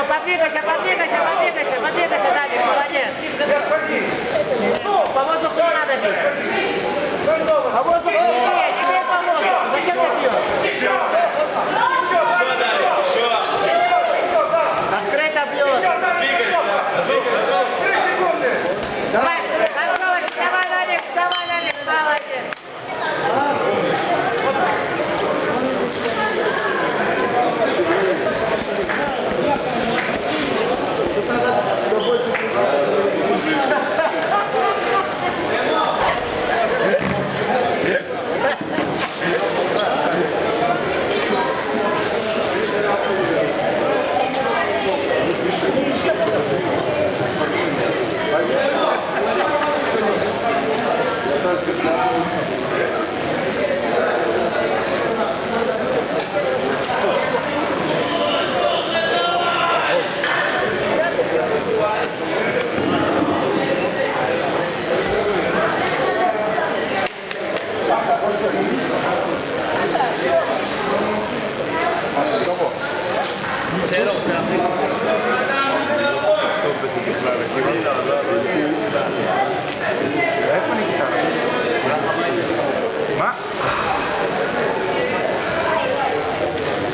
Подвигайся, Давид, молодец. По воздуху не надо бить. По воздуху не бей, по воздуху. Зачем ты бьешь? Открыто бьешь. Давай, Алекс, молодец.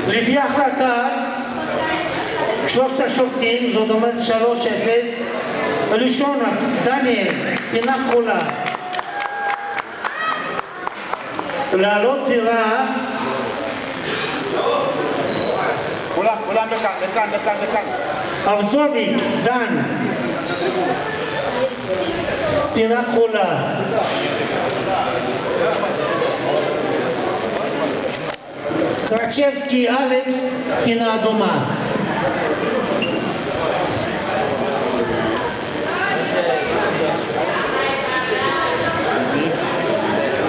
לפי החלטה, שלושת השופטים, זאת אומרת 3-0, ראשון דניאל, פינה כחולה. לעלות זירה, כולם לכאן. ארזוביק, דן, פינה כחולה. קרצ'בסקי, אלכס, פינה אדומה.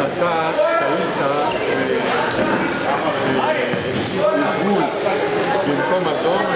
אתה טעית גבול במקום אדום